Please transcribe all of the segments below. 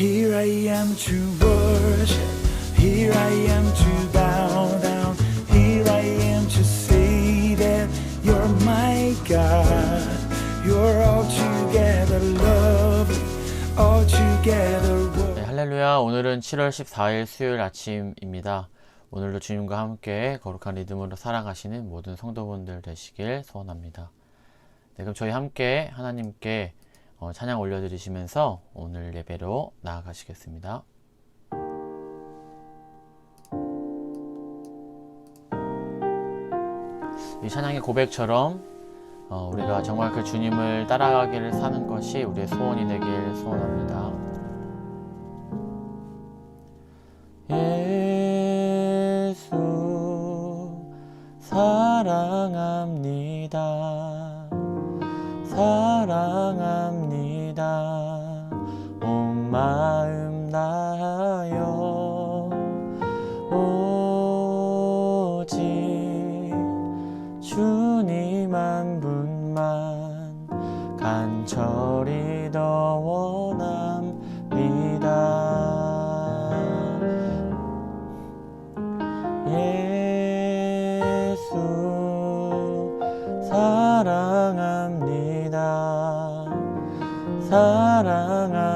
Here I am to worship, here I am to bow down, here I am to say that you're my God. You're altogether lovely, altogether worthy. 할렐루야. 오늘은 7월 14일 수요일 아침입니다. 오늘도 주님과 함께 거룩한 리듬으로 살아가시는 모든 성도분들 되시길 소원합니다. 네, 그럼 저희 함께 하나님께 찬양 올려드리시면서 오늘 예배로 나아가시겠습니다. 이 찬양의 고백처럼 우리가 정말 그 주님을 따라가기를 사는 것이 우리의 소원이 되길 소원합니다. 예수 사랑합니다. 사랑합니다. 온 마음 다하여 오직 주님 한 분만 간절히 더 원합니다. 예수 사랑합니다. 사랑합니다.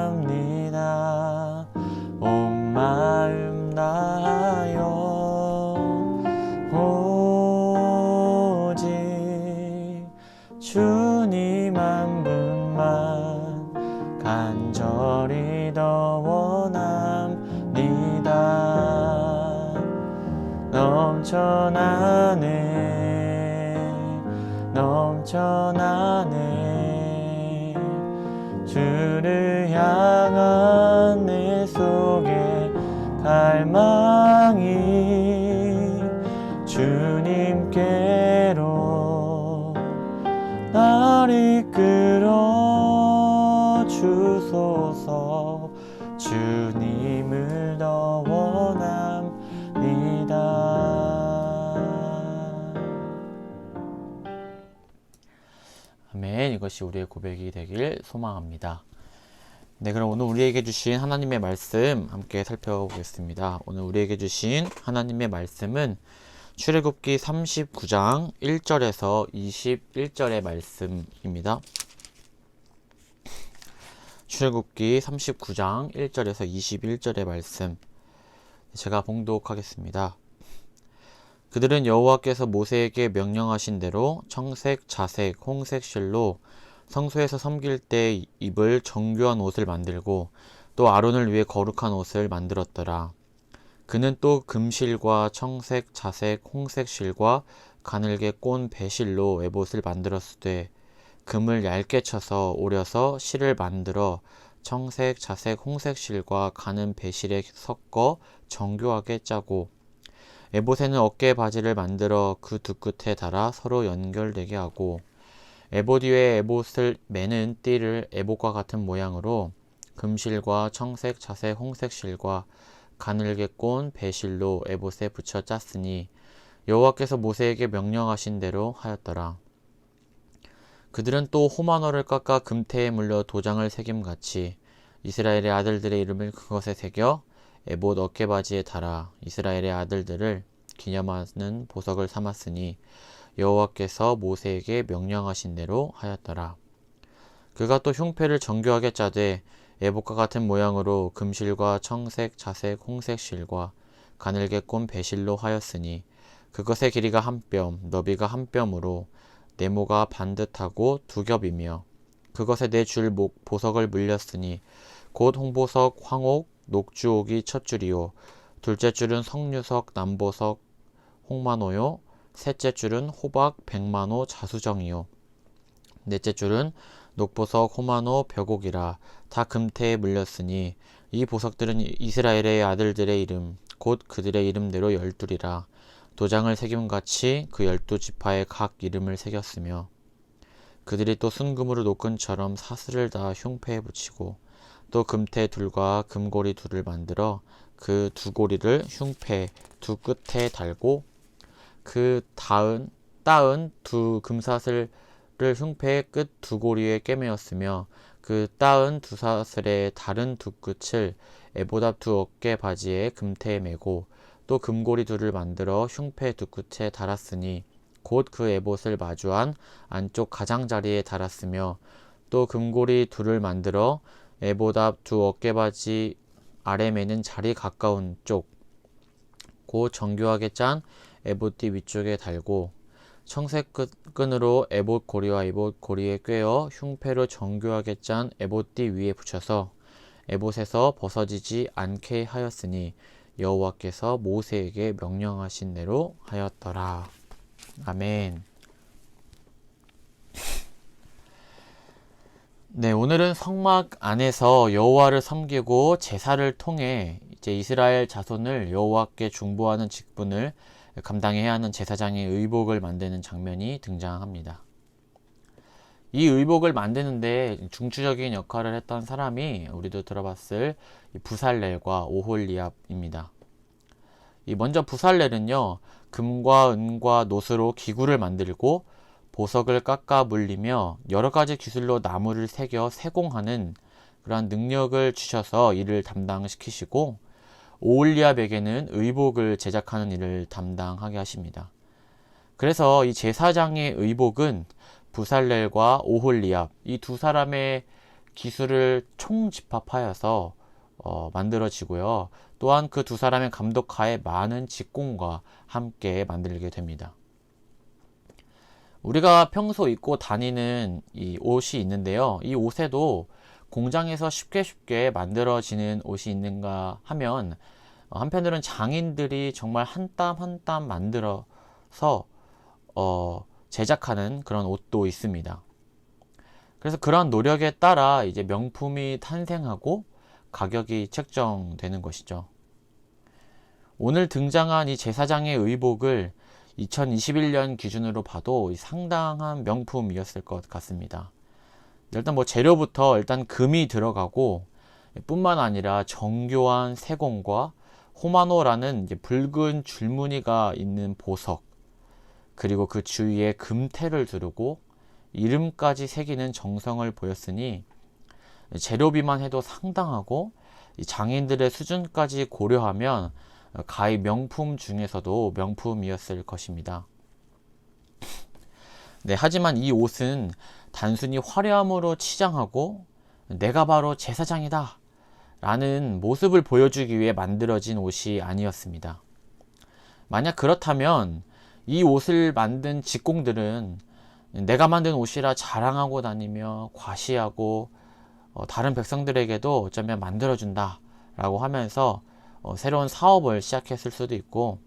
온 마음 다하여 오직 주님 한 분만 간절히 더 원합니다. 넘쳐나네 주를 향한 내 속에 갈망이 주님께로 날 이끌어 주소서. 주님을 더 원합니다. 아멘. 이것이 우리의 고백이 되길 소망합니다. 네, 그럼 오늘 우리에게 주신 하나님의 말씀 함께 살펴보겠습니다. 오늘 우리에게 주신 하나님의 말씀은 출애굽기 39장 1절에서 21절의 말씀입니다. 출애굽기 39장 1절에서 21절의 말씀 제가 봉독하겠습니다. 그들은 여호와께서 모세에게 명령하신 대로 청색, 자색, 홍색 실로 성소에서 섬길 때 입을 정교한 옷을 만들고 또 아론을 위해 거룩한 옷을 만들었더라. 그는 또 금실과 청색, 자색, 홍색 실과 가늘게 꼰 배실로 에봇을 만들었으되 금을 얇게 쳐서 오려서 실을 만들어 청색, 자색, 홍색 실과 가는 배실에 섞어 정교하게 짜고 에봇에는 어깨 바지를 만들어 그 두 끝에 달아 서로 연결되게 하고 에봇 위에 에봇을 매는 띠를 에봇과 같은 모양으로 금실과 청색, 자색, 홍색 실과 가늘게 꼰 배실로 에봇에 붙여 짰으니 여호와께서 모세에게 명령하신 대로 하였더라. 그들은 또 호마노를 깎아 금태에 물려 도장을 새김같이 이스라엘의 아들들의 이름을 그것에 새겨 에봇 어깨바지에 달아 이스라엘의 아들들을 기념하는 보석을 삼았으니 여호와께서 모세에게 명령하신 대로 하였더라. 그가 또 흉패를 정교하게 짜되 에봇과 같은 모양으로 금실과 청색, 자색, 홍색 실과 가늘게 꼰 배실로 하였으니 그것의 길이가 한 뼘, 너비가 한 뼘으로 네모가 반듯하고 두 겹이며 그것에 네 줄 보석을 물렸으니 곧 홍보석, 황옥, 녹주옥이 첫 줄이요 둘째 줄은 석류석, 남보석, 홍마노요 셋째 줄은 호박, 백마노, 자수정이요 넷째 줄은 녹보석, 호마노, 벽옥이라 다 금태에 물렸으니 이 보석들은 이스라엘의 아들들의 이름 곧 그들의 이름대로 12이라 도장을 새김같이 그 12지파의 각 이름을 새겼으며 그들이 또 순금으로 노끈처럼 사슬을 다 흉패에 붙이고 또 금태 둘과 금고리 둘을 만들어 그 두 고리를 흉패 두 끝에 달고 그 따은 두 금사슬을 흉패의 끝 두 고리에 꿰매었으며 그 따은 두 사슬의 다른 두 끝을 에봇앞 두 어깨 바지에 금태에 매고 또 금고리 둘을 만들어 흉패 두 끝에 달았으니 곧 그 에봇을 마주한 안쪽 가장자리에 달았으며 또 금고리 둘을 만들어 에봇 앞 두 어깨 바지 아래 매는 자리 가까운 쪽 곧 정교하게 짠 에봇띠 위쪽에 달고 청색 끈으로 에봇 고리와 에봇 고리에 꿰어 흉패로 정교하게 짠 에봇띠 위에 붙여서 에봇에서 벗어지지 않게 하였으니 여호와께서 모세에게 명령하신 대로 하였더라. 아멘. 네, 오늘은 성막 안에서 여호와를 섬기고 제사를 통해 이제 이스라엘 자손을 여호와께 중보하는 직분을 감당해야 하는 제사장의 의복을 만드는 장면이 등장합니다. 이 의복을 만드는데 중추적인 역할을 했던 사람이 우리도 들어봤을 부살렐과 오홀리압입니다. 먼저 부살렐은요, 금과 은과 놋으로 기구를 만들고 보석을 깎아 물리며 여러 가지 기술로 나무를 새겨 세공하는 그러한 능력을 주셔서 이를 담당시키시고, 오홀리압에게는 의복을 제작하는 일을 담당하게 하십니다. 그래서 이 제사장의 의복은 부살렐과 오홀리압 이 두 사람의 기술을 총집합하여서 만들어지고요. 또한 그 두 사람의 감독하에 많은 직공과 함께 만들게 됩니다. 우리가 평소 입고 다니는 이 옷이 있는데요. 이 옷에도 공장에서 쉽게 만들어지는 옷이 있는가 하면 한편으로는 장인들이 정말 한 땀 한 땀 만들어서 제작하는 그런 옷도 있습니다. 그래서 그런 노력에 따라 이제 명품이 탄생하고 가격이 책정되는 것이죠. 오늘 등장한 이 제사장의 의복을 2021년 기준으로 봐도 상당한 명품이었을 것 같습니다. 일단 재료부터 일단 금이 들어가고 뿐만 아니라 정교한 세공과 호마노라는 이제 붉은 줄무늬가 있는 보석, 그리고 그 주위에 금태를 두르고 이름까지 새기는 정성을 보였으니 재료비만 해도 상당하고 장인들의 수준까지 고려하면 가히 명품 중에서도 명품이었을 것입니다. 네, 하지만 이 옷은 단순히 화려함으로 치장하고 내가 바로 제사장이다 라는 모습을 보여주기 위해 만들어진 옷이 아니었습니다. 만약 그렇다면 이 옷을 만든 직공들은 내가 만든 옷이라 자랑하고 다니며 과시하고 다른 백성들에게도 어쩌면 만들어준다 라고 하면서 새로운 사업을 시작했을 수도 있고,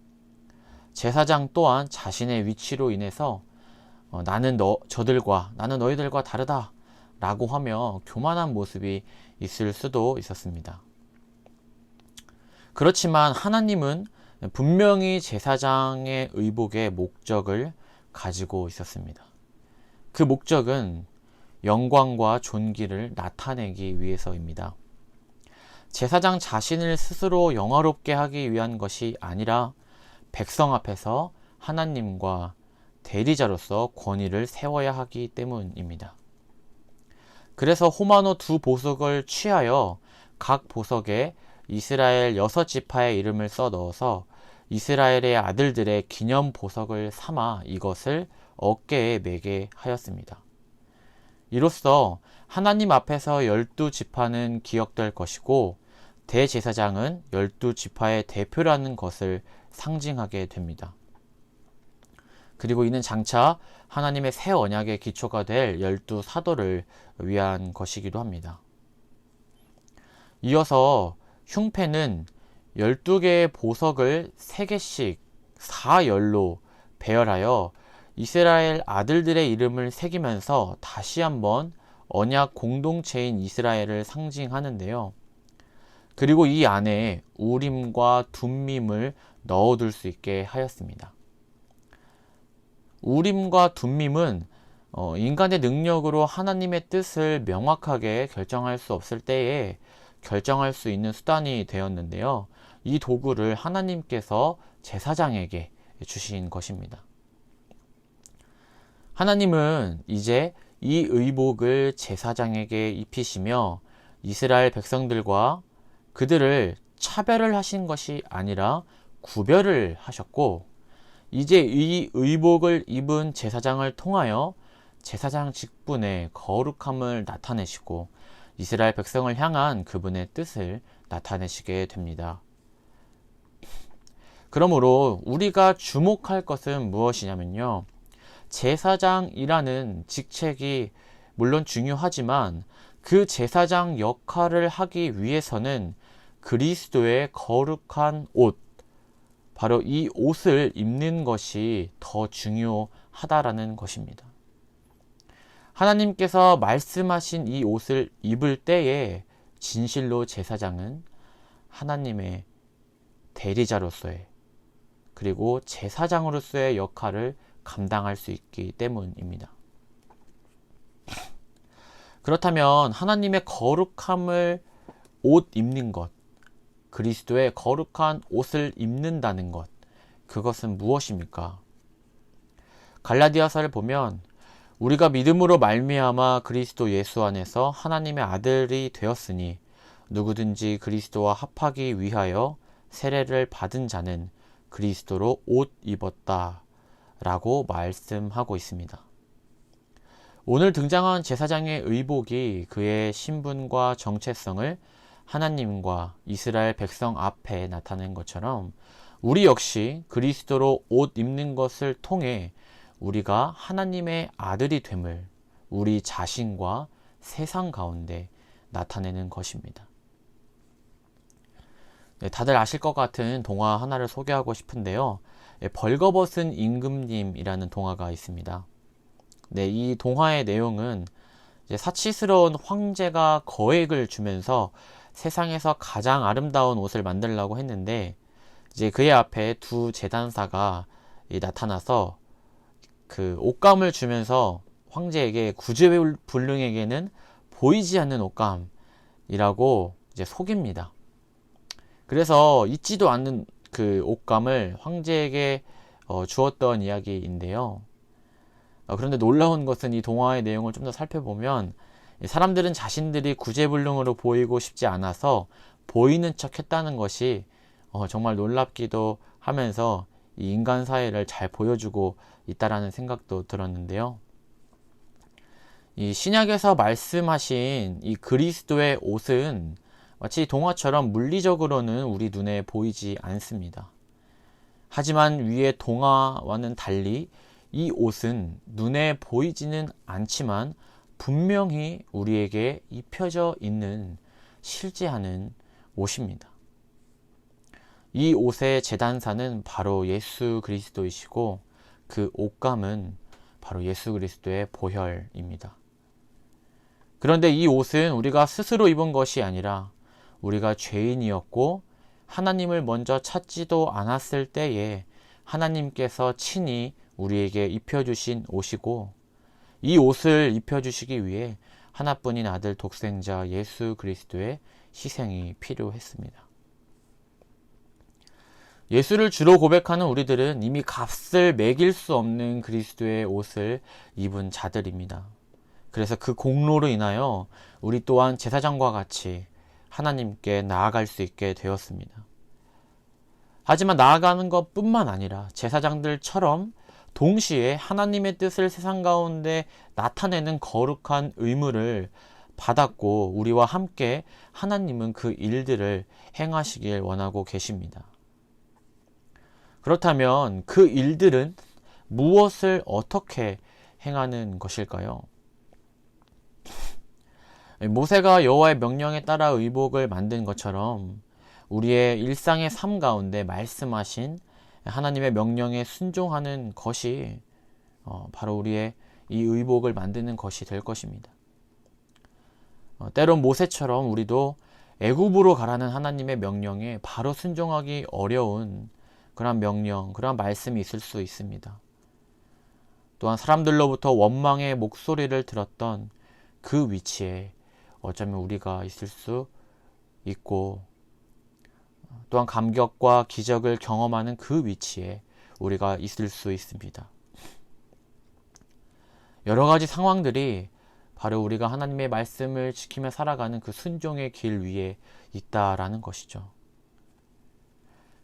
제사장 또한 자신의 위치로 인해서 나는 너희들과 다르다 라고 하며 교만한 모습이 있을 수도 있었습니다. 그렇지만 하나님은 분명히 제사장의 의복의 목적을 가지고 있었습니다. 그 목적은 영광과 존귀를 나타내기 위해서입니다. 제사장 자신을 스스로 영화롭게 하기 위한 것이 아니라 백성 앞에서 하나님과 대리자로서 권위를 세워야 하기 때문입니다. 그래서 호마노 두 보석을 취하여 각 보석에 이스라엘 6지파의 이름을 써 넣어서 이스라엘의 아들들의 기념 보석을 삼아 이것을 어깨에 매게 하였습니다. 이로써 하나님 앞에서 12지파는 기억될 것이고 대제사장은 12지파의 대표라는 것을 상징하게 됩니다. 그리고 이는 장차 하나님의 새 언약의 기초가 될 12사도를 위한 것이기도 합니다. 이어서 흉패는 12개의 보석을 3개씩 4열로 배열하여 이스라엘 아들들의 이름을 새기면서 다시 한번 언약 공동체인 이스라엘을 상징하는데요. 그리고 이 안에 우림과 둠밈을 넣어둘 수 있게 하였습니다. 우림과 둠밈은 인간의 능력으로 하나님의 뜻을 명확하게 결정할 수 없을 때에 결정할 수 있는 수단이 되었는데요. 이 도구를 하나님께서 제사장에게 주신 것입니다. 하나님은 이제 이 의복을 제사장에게 입히시며 이스라엘 백성들과 그들을 차별을 하신 것이 아니라 구별을 하셨고, 이제 이 의복을 입은 제사장을 통하여 제사장 직분의 거룩함을 나타내시고 이스라엘 백성을 향한 그분의 뜻을 나타내시게 됩니다. 그러므로 우리가 주목할 것은 무엇이냐면요, 제사장이라는 직책이 물론 중요하지만 그 제사장 역할을 하기 위해서는 그리스도의 거룩한 옷, 바로 이 옷을 입는 것이 더 중요하다라는 것입니다. 하나님께서 말씀하신 이 옷을 입을 때에 진실로 제사장은 하나님의 대리자로서의, 그리고 제사장으로서의 역할을 감당할 수 있기 때문입니다. 그렇다면 하나님의 거룩함을 옷 입는 것, 그리스도의 거룩한 옷을 입는다는 것, 그것은 무엇입니까? 갈라디아서를 보면 우리가 믿음으로 말미암아 그리스도 예수 안에서 하나님의 아들이 되었으니 누구든지 그리스도와 합하기 위하여 세례를 받은 자는 그리스도로 옷 입었다 라고 말씀하고 있습니다. 오늘 등장한 제사장의 의복이 그의 신분과 정체성을 하나님과 이스라엘 백성 앞에 나타낸 것처럼 우리 역시 그리스도로 옷 입는 것을 통해 우리가 하나님의 아들이 됨을 우리 자신과 세상 가운데 나타내는 것입니다. 네, 다들 아실 것 같은 동화 하나를 소개하고 싶은데요. 벌거벗은 임금님이라는 동화가 있습니다. 네, 이 동화의 내용은 이제 사치스러운 황제가 거액을 주면서 세상에서 가장 아름다운 옷을 만들려고 했는데, 이제 그의 앞에 두 제단사가 나타나서 그 옷감을 주면서 황제에게 구제불능에게는 보이지 않는 옷감이라고 이제 속입니다. 그래서 잊지도 않는 그 옷감을 황제에게 주었던 이야기인데요. 그런데 놀라운 것은 이 동화의 내용을 좀 더 살펴보면 사람들은 자신들이 구제불능으로 보이고 싶지 않아서 보이는 척 했다는 것이 정말 놀랍기도 하면서 이 인간 사회를 잘 보여주고 있다라는 생각도 들었는데요. 이 신약에서 말씀하신 이 그리스도의 옷은 마치 동화처럼 물리적으로는 우리 눈에 보이지 않습니다. 하지만 위의 동화와는 달리 이 옷은 눈에 보이지는 않지만 분명히 우리에게 입혀져 있는 실제하는 옷입니다. 이 옷의 제단사는 바로 예수 그리스도이시고 그 옷감은 바로 예수 그리스도의 보혈입니다. 그런데 이 옷은 우리가 스스로 입은 것이 아니라 우리가 죄인이었고 하나님을 먼저 찾지도 않았을 때에 하나님께서 친히 우리에게 입혀주신 옷이고, 이 옷을 입혀주시기 위해 하나뿐인 아들 독생자 예수 그리스도의 희생이 필요했습니다. 예수를 주로 고백하는 우리들은 이미 값을 매길 수 없는 그리스도의 옷을 입은 자들입니다. 그래서 그 공로로 인하여 우리 또한 제사장과 같이 하나님께 나아갈 수 있게 되었습니다. 하지만 나아가는 것뿐만 아니라 제사장들처럼 동시에 하나님의 뜻을 세상 가운데 나타내는 거룩한 의무를 받았고, 우리와 함께 하나님은 그 일들을 행하시길 원하고 계십니다. 그렇다면 그 일들은 무엇을 어떻게 행하는 것일까요? 모세가 여호와의 명령에 따라 의복을 만든 것처럼 우리의 일상의 삶 가운데 말씀하신 하나님의 명령에 순종하는 것이 바로 우리의 이 의복을 만드는 것이 될 것입니다. 때론 모세처럼 우리도 애굽으로 가라는 하나님의 명령에 바로 순종하기 어려운 그런 명령, 그런 말씀이 있을 수 있습니다. 또한 사람들로부터 원망의 목소리를 들었던 그 위치에 어쩌면 우리가 있을 수 있고, 또한 감격과 기적을 경험하는 그 위치에 우리가 있을 수 있습니다. 여러 가지 상황들이 바로 우리가 하나님의 말씀을 지키며 살아가는 그 순종의 길 위에 있다라는 것이죠.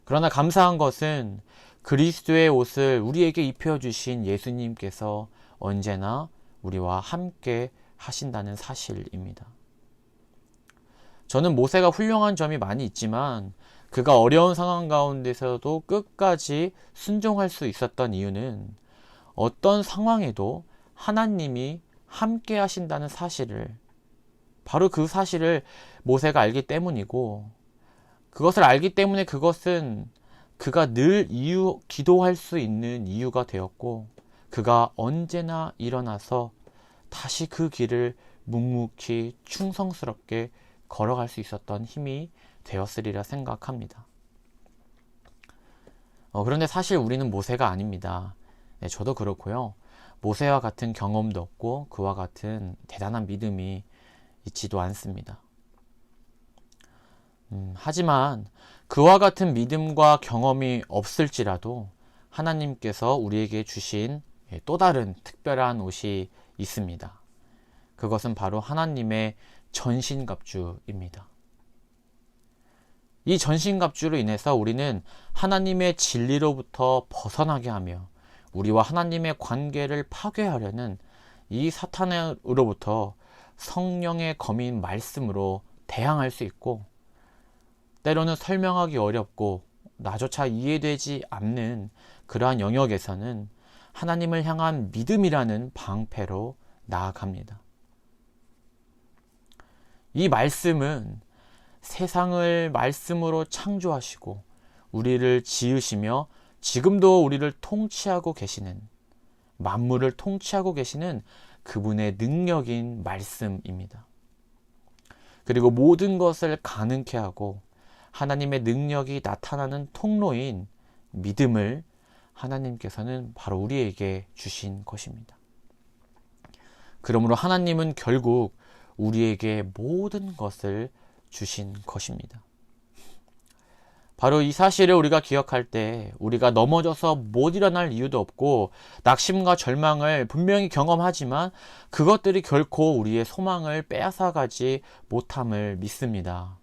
그러나 감사한 것은 그리스도의 옷을 우리에게 입혀주신 예수님께서 언제나 우리와 함께 하신다는 사실입니다. 저는 모세가 훌륭한 점이 많이 있지만 그가 어려운 상황 가운데서도 끝까지 순종할 수 있었던 이유는 어떤 상황에도 하나님이 함께 하신다는 사실을, 바로 그 사실을 모세가 알기 때문이고, 그것을 알기 때문에 그것은 그가 늘 기도할 수 있는 이유가 되었고, 그가 언제나 일어나서 다시 그 길을 묵묵히 충성스럽게 걸어갈 수 있었던 힘이 되었으리라 생각합니다. 그런데 사실 우리는 모세가 아닙니다. 네, 저도 그렇고요. 모세와 같은 경험도 없고 그와 같은 대단한 믿음이 있지도 않습니다. 하지만 그와 같은 믿음과 경험이 없을지라도 하나님께서 우리에게 주신 또 다른 특별한 옷이 있습니다. 그것은 바로 하나님의 전신갑주입니다. 이 전신갑주로 인해서 우리는 하나님의 진리로부터 벗어나게 하며 우리와 하나님의 관계를 파괴하려는 이 사탄으로부터 성령의 검인 말씀으로 대항할 수 있고, 때로는 설명하기 어렵고 나조차 이해되지 않는 그러한 영역에서는 하나님을 향한 믿음이라는 방패로 나아갑니다. 이 말씀은 세상을 말씀으로 창조하시고 우리를 지으시며 지금도 우리를 통치하고 계시는, 만물을 통치하고 계시는 그분의 능력인 말씀입니다. 그리고 모든 것을 가능케 하고 하나님의 능력이 나타나는 통로인 믿음을 하나님께서는 바로 우리에게 주신 것입니다. 그러므로 하나님은 결국 우리에게 모든 것을 주신 것입니다. 바로 이 사실을 우리가 기억할 때 우리가 넘어져서 못 일어날 이유도 없고 낙심과 절망을 분명히 경험하지만 그것들이 결코 우리의 소망을 빼앗아가지 못함을 믿습니다.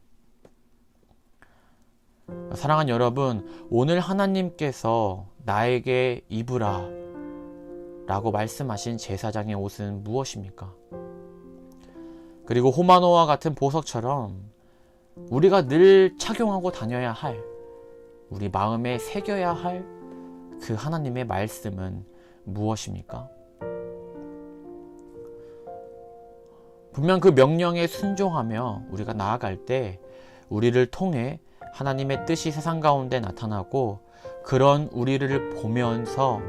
사랑하는 여러분, 오늘 하나님께서 나에게 입으라 라고 말씀하신 제사장의 옷은 무엇입니까? 그리고 호마노와 같은 보석처럼 우리가 늘 착용하고 다녀야 할, 우리 마음에 새겨야 할 그 하나님의 말씀은 무엇입니까? 분명 그 명령에 순종하며 우리가 나아갈 때 우리를 통해 하나님의 뜻이 세상 가운데 나타나고, 그런 우리를 보면서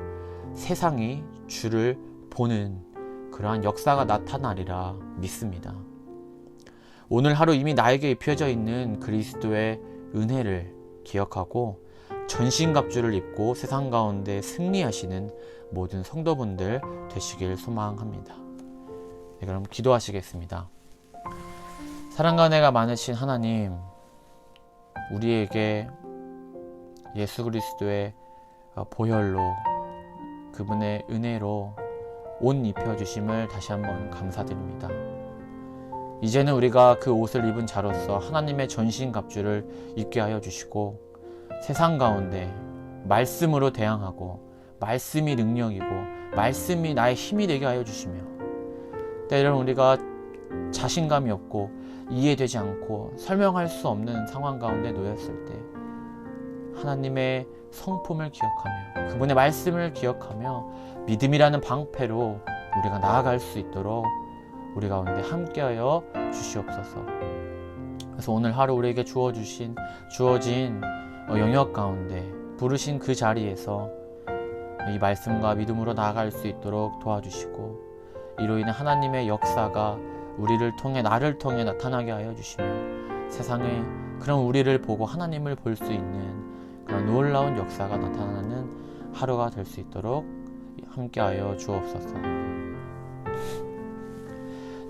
세상이 주를 보는 그러한 역사가 나타나리라 믿습니다. 오늘 하루 이미 나에게 입혀져 있는 그리스도의 은혜를 기억하고 전신갑주를 입고 세상 가운데 승리하시는 모든 성도분들 되시길 소망합니다. 네, 그럼 기도하시겠습니다. 사랑과 은혜가 많으신 하나님, 우리에게 예수 그리스도의 보혈로, 그분의 은혜로 옷 입혀주심을 다시 한번 감사드립니다. 이제는 우리가 그 옷을 입은 자로서 하나님의 전신갑주를 입게 하여 주시고 세상 가운데 말씀으로 대항하고 말씀이 능력이고 말씀이 나의 힘이 되게 하여 주시며, 때로는 우리가 자신감이 없고 이해되지 않고 설명할 수 없는 상황 가운데 놓였을 때 하나님의 성품을 기억하며 그분의 말씀을 기억하며 믿음이라는 방패로 우리가 나아갈 수 있도록 우리 가운데 함께하여 주시옵소서. 그래서 오늘 하루 우리에게 주어진 영역 가운데 부르신 그 자리에서 이 말씀과 믿음으로 나아갈 수 있도록 도와주시고, 이로 인해 하나님의 역사가 우리를 통해, 나를 통해 나타나게 하여 주시며 세상에 그런 우리를 보고 하나님을 볼 수 있는 그런 놀라운 역사가 나타나는 하루가 될 수 있도록 함께하여 주옵소서.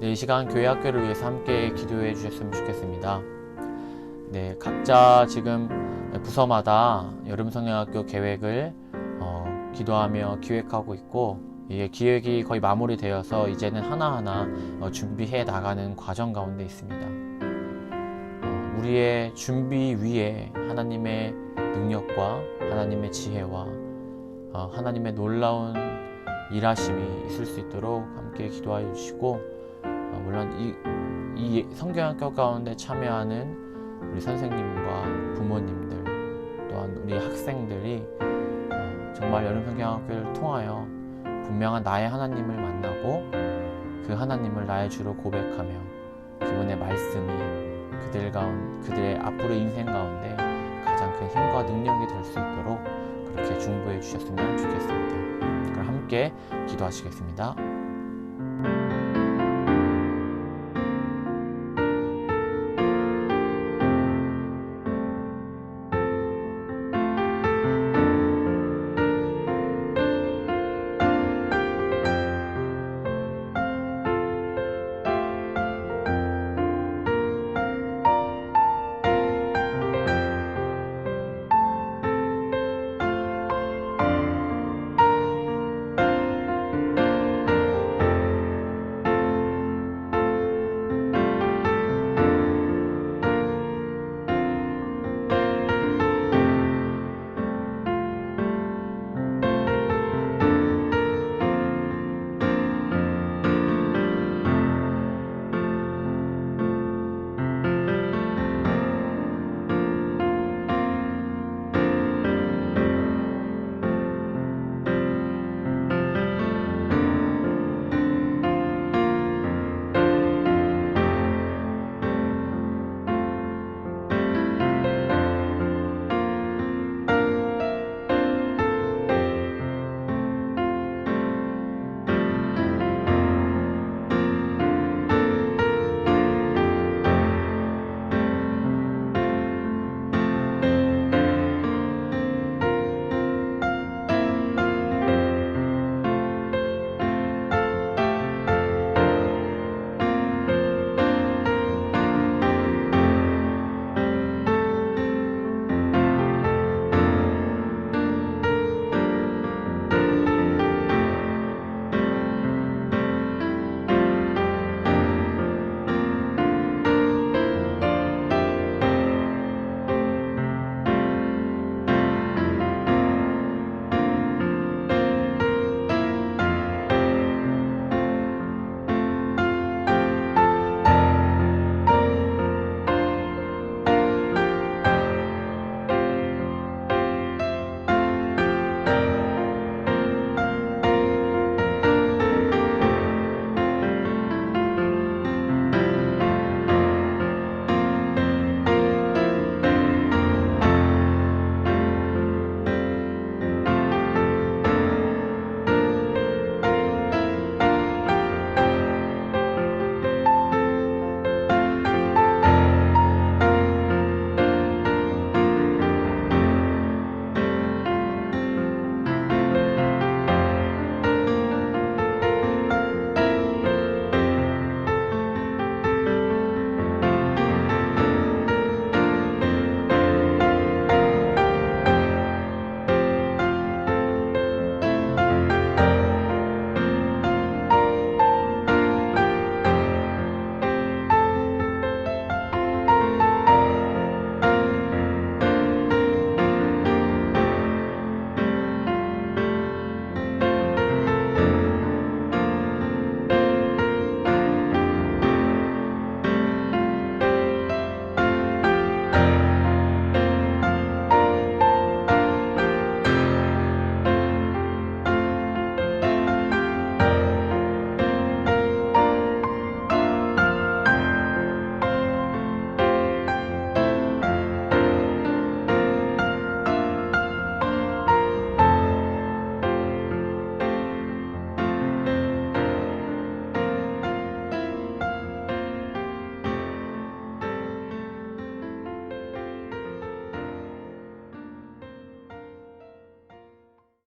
네, 이 시간 교회 학교를 위해서 함께 기도해 주셨으면 좋겠습니다. 네, 각자 지금 부서마다 여름성령학교 계획을 기도하며 기획하고 있고, 이게 기획이 거의 마무리되어서 이제는 하나하나 준비해 나가는 과정 가운데 있습니다. 우리의 준비 위에 하나님의 능력과 하나님의 지혜와 하나님의 놀라운 일하심이 있을 수 있도록 함께 기도하여 주시고, 물론 이 성경학교 가운데 참여하는 우리 선생님과 부모님들 또한 우리 학생들이 정말 여름 성경학교를 통하여 분명한 나의 하나님을 만나고 그 하나님을 나의 주로 고백하며 그분의 말씀이 그들의 앞으로 인생 가운데 가장 큰 힘과 능력이 될 수 있도록 그렇게 중보해 주셨으면 좋겠습니다. 그럼 함께 기도하시겠습니다.